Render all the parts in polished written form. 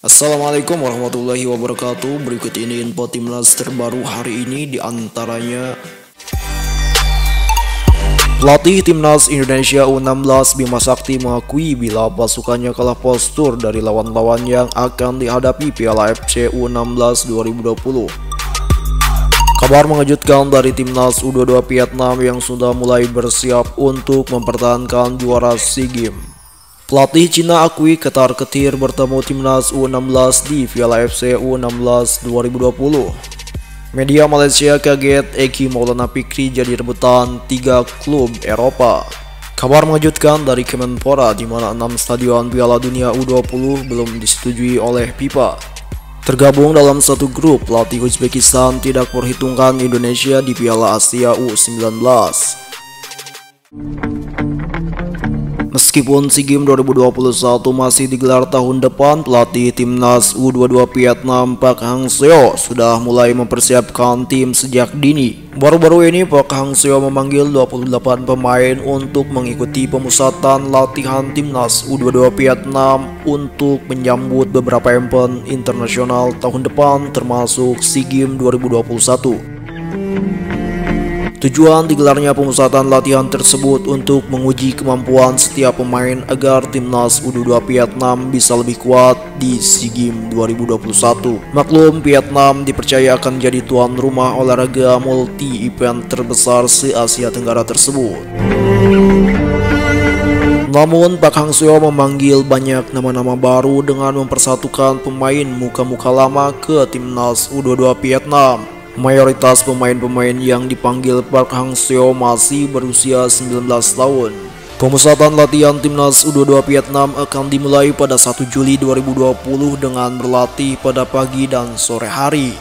Assalamualaikum warahmatullahi wabarakatuh. Berikut ini info timnas terbaru hari ini, diantaranya pelatih timnas Indonesia U16 Bima Sakti mengakui bila pasukannya kalah postur dari lawan-lawan yang akan dihadapi Piala AFC U16 2020. Kabar mengejutkan dari timnas U22 Vietnam yang sudah mulai bersiap untuk mempertahankan juara SEA Games. Pelatih Cina akui ketar-ketir bertemu timnas U16 di Piala AFC U16 2020. Media Malaysia kaget Egy Maulana Fikri jadi rebutan 3 klub Eropa. Kabar mengejutkan dari Kemenpora di mana 6 stadion Piala Dunia U20 belum disetujui oleh FIFA. Tergabung dalam satu grup, pelatih Uzbekistan tidak perhitungkan Indonesia di Piala Asia U19. Meskipun SEA Games 2021 masih digelar tahun depan, pelatih timnas U22 Vietnam Park Hang-seo sudah mulai mempersiapkan tim sejak dini. Baru-baru ini Park Hang-seo memanggil 28 pemain untuk mengikuti pemusatan latihan timnas U22 Vietnam untuk menyambut beberapa event internasional tahun depan termasuk SEA Games 2021. Tujuan digelarnya pemusatan latihan tersebut untuk menguji kemampuan setiap pemain agar timnas U22 Vietnam bisa lebih kuat di SEA Games 2021. Maklum, Vietnam dipercaya akan menjadi tuan rumah olahraga multi-event terbesar se-Asia Tenggara tersebut. Namun, Park Hang-seo memanggil banyak nama-nama baru dengan mempersatukan pemain muka-muka lama ke timnas U22 Vietnam. Mayoritas pemain-pemain yang dipanggil Park Hang-seo masih berusia 19 tahun. Pemusatan latihan timnas U22 Vietnam akan dimulai pada 1 Juli 2020 dengan berlatih pada pagi dan sore hari.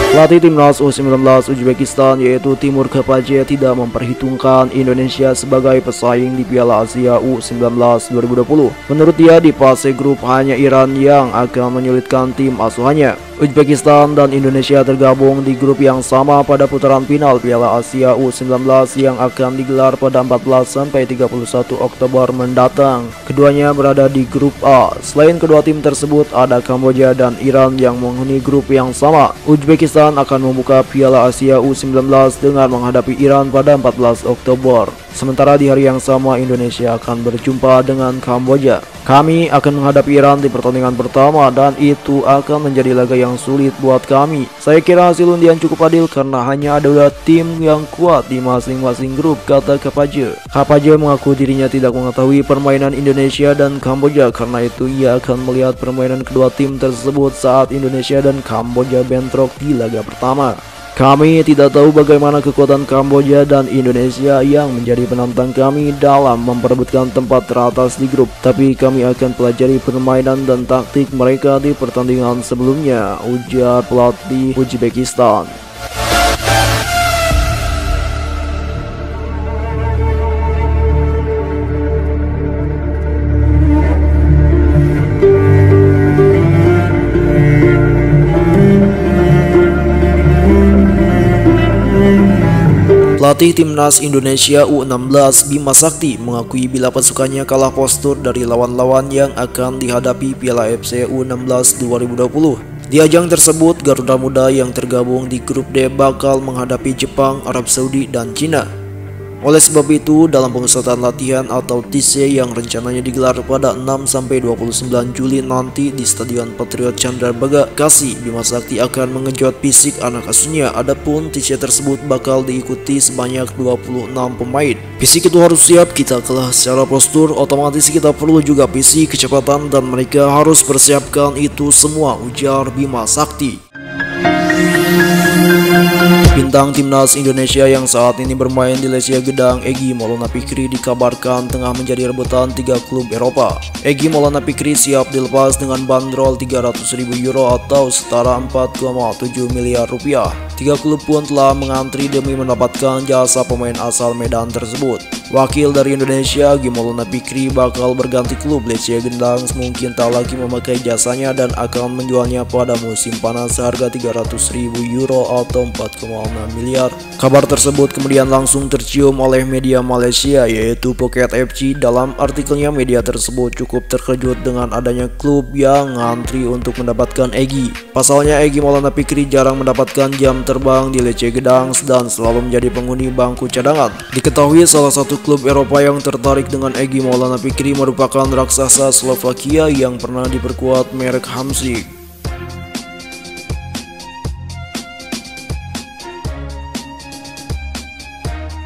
Pelatih timnas U19 Uzbekistan yaitu Timur Kapaje tidak memperhitungkan Indonesia sebagai pesaing di Piala Asia U19 2020. Menurut dia, di fase grup hanya Iran yang akan menyulitkan tim asuhannya. Uzbekistan dan Indonesia tergabung di grup yang sama pada putaran final Piala Asia U19 yang akan digelar pada 14-31 Oktober mendatang. Keduanya berada di grup A. Selain kedua tim tersebut, ada Kamboja dan Iran yang menghuni grup yang sama. Uzbekistan akan membuka Piala Asia U19 dengan menghadapi Iran pada 14 Oktober. Sementara di hari yang sama Indonesia akan berjumpa dengan Kamboja. Kami akan menghadapi Iran di pertandingan pertama dan itu akan menjadi laga yang sulit buat kami. Saya kira hasil undian cukup adil karena hanya ada 2 tim yang kuat di masing-masing grup, kata Kapaje. Kapaje mengaku dirinya tidak mengetahui permainan Indonesia dan Kamboja, karena itu ia akan melihat permainan kedua tim tersebut saat Indonesia dan Kamboja bentrok di laga pertama. Kami tidak tahu bagaimana kekuatan Kamboja dan Indonesia yang menjadi penantang kami dalam memperebutkan tempat teratas di grup. Tapi kami akan pelajari permainan dan taktik mereka di pertandingan sebelumnya, ujar pelatih Uzbekistan. Pelatih timnas Indonesia U16 Bima Sakti mengakui bila pasukannya kalah postur dari lawan-lawan yang akan dihadapi Piala AFC U16 2020. Di ajang tersebut, Garuda Muda yang tergabung di grup D bakal menghadapi Jepang, Arab Saudi, dan Cina. Oleh sebab itu, dalam pemusatan latihan atau TC yang rencananya digelar pada 6-29 Juli nanti di Stadion Patriot Candrabaga, Bekasi, Bima Sakti akan mengejut fisik anak asuhnya. Adapun TC tersebut bakal diikuti sebanyak 26 pemain. Fisik itu harus siap, kita kalah secara postur, otomatis kita perlu juga fisik, kecepatan, dan mereka harus persiapkan itu semua, ujar Bima Sakti. Bintang timnas Indonesia yang saat ini bermain di Lesia Gedang, Egy Maulana Fikri, dikabarkan tengah menjadi rebutan 3 klub Eropa. Egy Maulana Fikri siap dilepas dengan bandrol 300.000 euro atau setara 4,7 miliar rupiah. 3 klub pun telah mengantri demi mendapatkan jasa pemain asal Medan tersebut. Wakil dari Indonesia, Egy Maulana Fikri bakal berganti klub. Lesia Gedang mungkin tak lagi memakai jasanya dan akan menjualnya pada musim panas seharga 300.000 euro atau 4,4 miliar. Kabar tersebut kemudian langsung tercium oleh media Malaysia yaitu Phuket FC. Dalam artikelnya, media tersebut cukup terkejut dengan adanya klub yang ngantri untuk mendapatkan Egy. Pasalnya Egy Maulana Fikri jarang mendapatkan jam terbang di Lecce Gedang dan selalu menjadi penghuni bangku cadangan. Diketahui salah satu klub Eropa yang tertarik dengan Egy Maulana Fikri merupakan raksasa Slovakia yang pernah diperkuat merek Hamsik.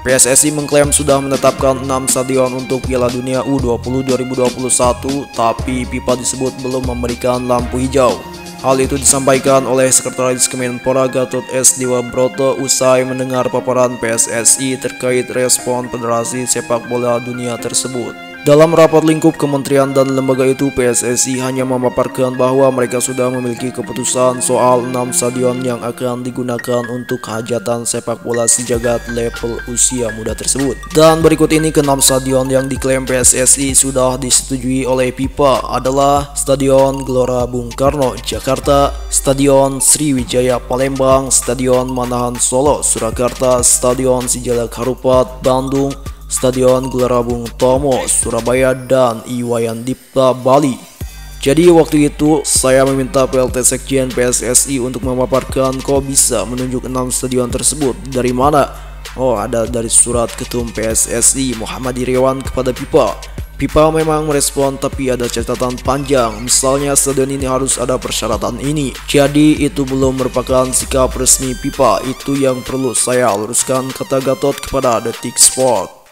PSSI mengklaim sudah menetapkan 6 stadion untuk Piala Dunia U20 2021, tapi FIFA disebut belum memberikan lampu hijau. Hal itu disampaikan oleh Sekretaris Kemenpora Gatot S. Dewabroto usai mendengar paparan PSSI terkait respon Federasi Sepak Bola Dunia tersebut. Dalam rapat lingkup kementerian dan lembaga itu, PSSI hanya memaparkan bahwa mereka sudah memiliki keputusan soal 6 stadion yang akan digunakan untuk hajatan sepak bola sejagat level usia muda tersebut. Dan berikut ini ke-6 stadion yang diklaim PSSI sudah disetujui oleh FIFA adalah Stadion Gelora Bung Karno, Jakarta, Stadion Sriwijaya Palembang, Stadion Manahan Solo, Surakarta, Stadion Sijalak Harupat, Bandung, Stadion Gelora Bung Tomo, Surabaya, dan Iwayan Dipta, Bali. Jadi waktu itu saya meminta PLT Sekjen PSSI untuk memaparkan kok bisa menunjuk 6 stadion tersebut. Dari mana? Oh, ada dari surat Ketum PSSI Muhammad Irawan kepada FIFA. FIFA memang merespon, tapi ada catatan panjang. Misalnya stadion ini harus ada persyaratan ini. Jadi itu belum merupakan sikap resmi FIFA. Itu yang perlu saya luruskan, kata Gatot kepada Detik Sport.